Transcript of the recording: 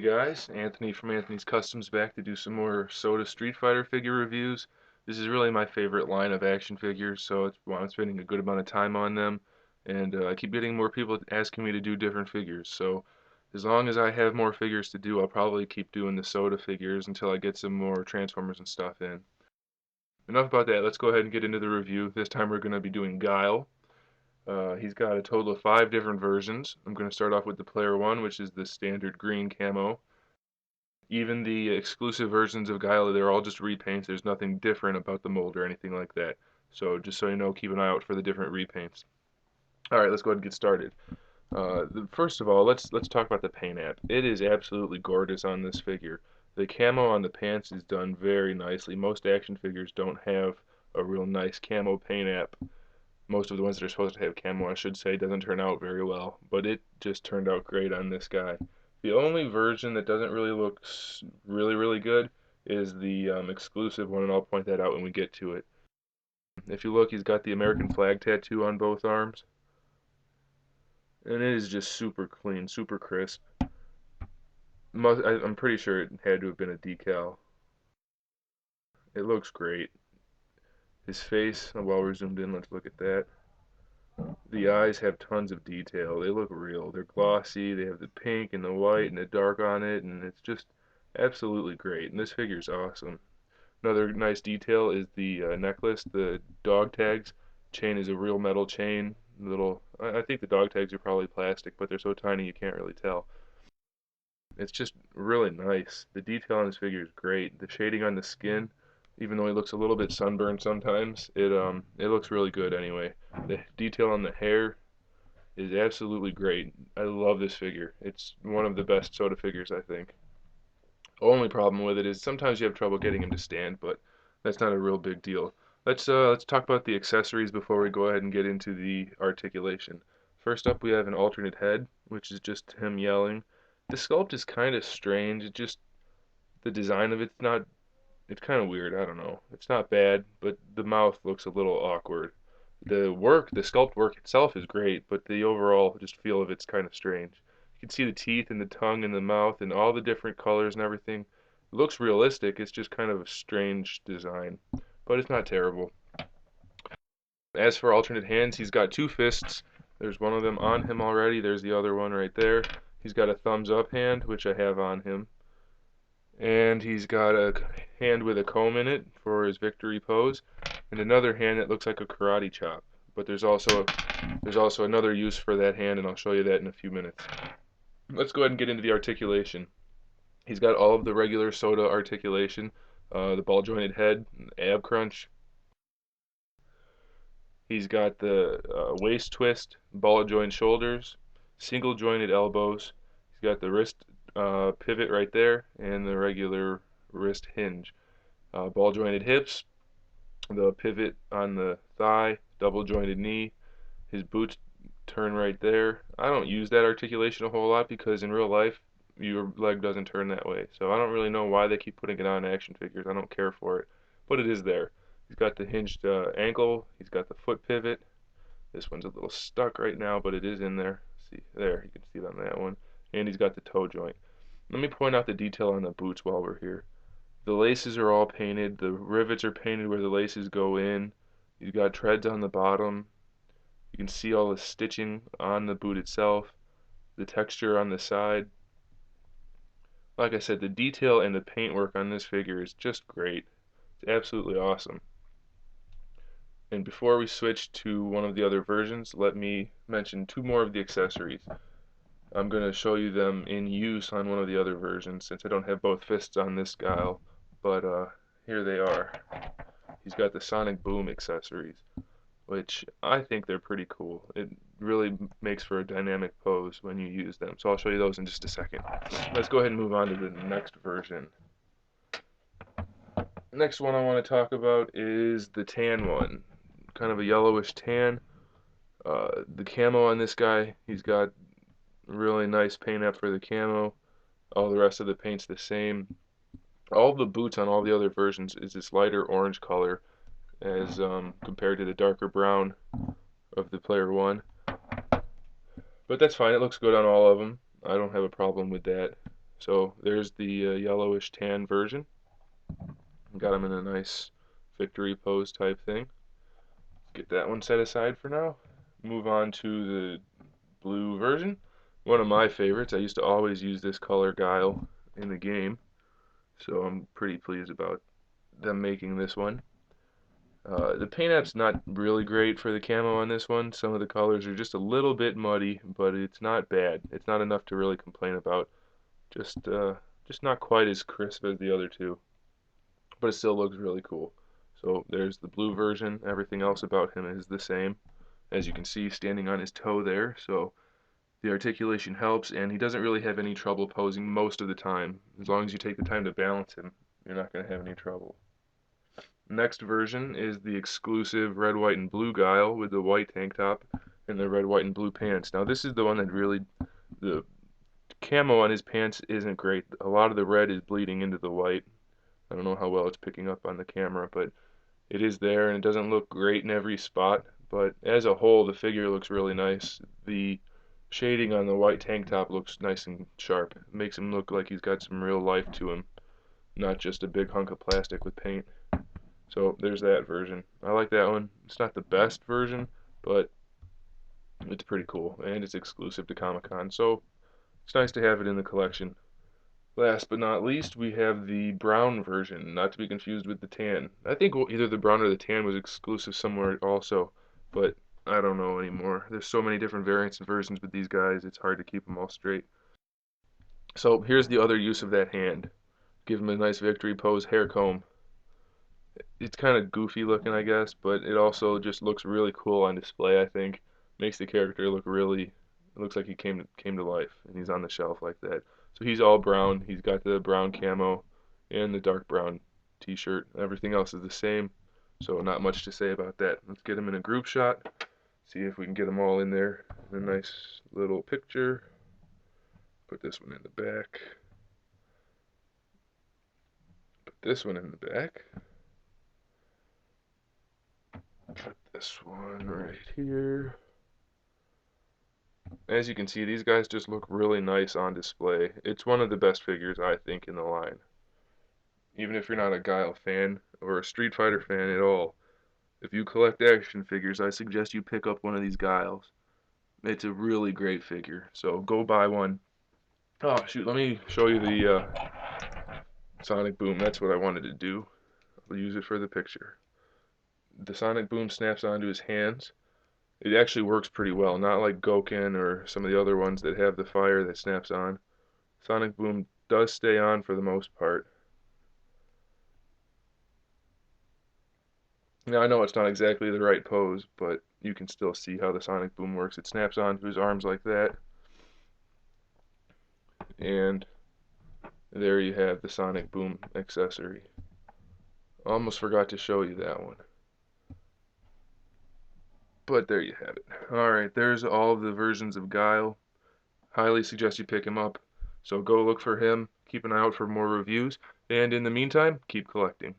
guys, Anthony from Anthony's Customs back to do some more SOTA Street Fighter figure reviews. This is really my favorite line of action figures, so I'm spending a good amount of time on them, and I keep getting more people asking me to do different figures. So as long as I have more figures to do, I'll probably keep doing the SOTA figures until I get some more Transformers and stuff in. Enough about that, let's go ahead and get into the review. This time we're going to be doing Guile. He's got a total of 5 different versions. I'm going to start off with the Player 1, which is the standard green camo. Even the exclusive versions of Guile, they're all just repaints. There's nothing different about the mold or anything like that. So just so you know, keep an eye out for the different repaints. Alright, let's go ahead and get started. First of all, let's talk about the paint app. It is absolutely gorgeous on this figure. The camo on the pants is done very nicely. Most action figures don't have a real nice camo paint app. Most of the ones that are supposed to have camo, I should say, doesn't turn out very well, but it just turned out great on this guy. The only version that doesn't really look really good is the exclusive one, and I'll point that out when we get to it. If you look, he's got the American flag tattoo on both arms, and it is just super clean, super crisp. I'm pretty sure it had to have been a decal. It looks great. His face, while we're zoomed in, let's look at that. The eyes have tons of detail. They look real. They're glossy. They have the pink and the white and the dark on it, and it's just absolutely great. And this figure's awesome. Another nice detail is the necklace. The dog tags chain is a real metal chain. I think the dog tags are probably plastic, but they're so tiny you can't really tell. It's just really nice. The detail on this figure is great. The shading on the skin, even though he looks a little bit sunburned sometimes, it looks really good anyway. The detail on the hair is absolutely great. I love this figure. It's one of the best SOTA figures, I think. Only problem with it is sometimes you have trouble getting him to stand, but that's not a real big deal. Let's talk about the accessories before we go ahead and get into the articulation. First up, we have an alternate head, which is just him yelling. The sculpt is kind of strange. The design of it's kind of weird. I don't know. It's not bad, but the mouth looks a little awkward. The sculpt work itself is great, but the overall just feel of it's kind of strange. You can see the teeth and the tongue and the mouth and all the different colors and everything. It looks realistic. It's just kind of a strange design, but it's not terrible. As for alternate hands, he's got 2 fists. There's one of them on him already. There's the other one right there. He's got a thumbs up hand, which I have on him. And he's got a hand with a comb in it for his victory pose, and another hand that looks like a karate chop. But there's also another use for that hand, and I'll show you that in a few minutes. Let's go ahead and get into the articulation. He's got all of the regular SOTA articulation, the ball jointed head, ab crunch. He's got the waist twist, ball joint shoulders, single jointed elbows. He's got the wrist pivot right there and the regular wrist hinge. Ball jointed hips, the pivot on the thigh, double jointed knee. His boots turn right there. I don't use that articulation a whole lot because in real life your leg doesn't turn that way. So I don't really know why they keep putting it on action figures. I don't care for it, but it is there. He's got the hinged ankle. He's got the foot pivot. This one's a little stuck right now, but it is in there. See, there, you can see it on that one. And he's got the toe joint. Let me point out the detail on the boots while we're here. The laces are all painted. The rivets are painted where the laces go in. He's got treads on the bottom. You can see all the stitching on the boot itself. The texture on the side. Like I said, the detail and the paintwork on this figure is just great. It's absolutely awesome. And before we switch to one of the other versions, let me mention 2 more of the accessories. I'm going to show you them in use on one of the other versions since I don't have both fists on this Guile, but here they are. He's got the sonic boom accessories, which I think they're pretty cool. It really makes for a dynamic pose when you use them, so I'll show you those in just a second. Let's go ahead and move on to the next version. Next one I want to talk about is the tan one, kind of a yellowish tan. The camo on this guy, he's got really nice paint up for the camo. All the rest of the paint's the same. All the boots on all the other versions is this lighter orange color as compared to the darker brown of the Player 1. But that's fine, it looks good on all of them. I don't have a problem with that. So there's the yellowish tan version. Got him in a nice victory pose type thing. Get that one set aside for now. Move on to the blue version. One of my favorites. I used to always use this color Guile in the game, so I'm pretty pleased about them making this one. The paint app's not really great for the camo on this one. Some of the colors are just a little bit muddy, but it's not bad. It's not enough to really complain about. Just not quite as crisp as the other two, but it still looks really cool. So there's the blue version. Everything else about him is the same. As you can see, standing on his toe there, so the articulation helps, and he doesn't really have any trouble posing most of the time. As long as you take the time to balance him, you're not going to have any trouble. Next version is the exclusive red, white, and blue Guile with the white tank top and the red, white, and blue pants. Now this is the one that really, the camo on his pants isn't great. A lot of the red is bleeding into the white. I don't know how well it's picking up on the camera, but it is there, and it doesn't look great in every spot. But as a whole, the figure looks really nice. The shading on the white tank top looks nice and sharp. It makes him look like he's got some real life to him, not just a big hunk of plastic with paint. So there's that version. I like that one. It's not the best version, but it's pretty cool, and it's exclusive to Comic-Con, so it's nice to have it in the collection. Last but not least, we have the brown version, not to be confused with the tan. I think either the brown or the tan was exclusive somewhere also, but I don't know anymore. There's so many different variants and versions with these guys, it's hard to keep them all straight. So here's the other use of that hand. Give him a nice victory pose, hair comb. It's kind of goofy looking, I guess, but it also just looks really cool on display, I think. Makes the character look really, it looks like he came to life, and he's on the shelf like that. So he's all brown. He's got the brown camo and the dark brown t-shirt. Everything else is the same, so not much to say about that. Let's get him in a group shot, see if we can get them all in there in a nice little picture. Put this one in the back. Put this one in the back. Put this one right here. As you can see, these guys just look really nice on display. It's one of the best figures, I think, in the line. Even if you're not a Guile fan or a Street Fighter fan at all, if you collect action figures, I suggest you pick up one of these Guiles. It's a really great figure, so go buy one. Oh, shoot, let me show you the Sonic Boom. That's what I wanted to do. I'll use it for the picture. The Sonic Boom snaps onto his hands. It actually works pretty well, not like Goken or some of the other ones that have the fire that snaps on. Sonic Boom does stay on for the most part. Now I know it's not exactly the right pose, but you can still see how the Sonic Boom works. It snaps onto his arms like that, and there you have the Sonic Boom accessory. Almost forgot to show you that one. But there you have it. Alright, there's all of the versions of Guile. Highly suggest you pick him up. So go look for him, keep an eye out for more reviews, and in the meantime, keep collecting.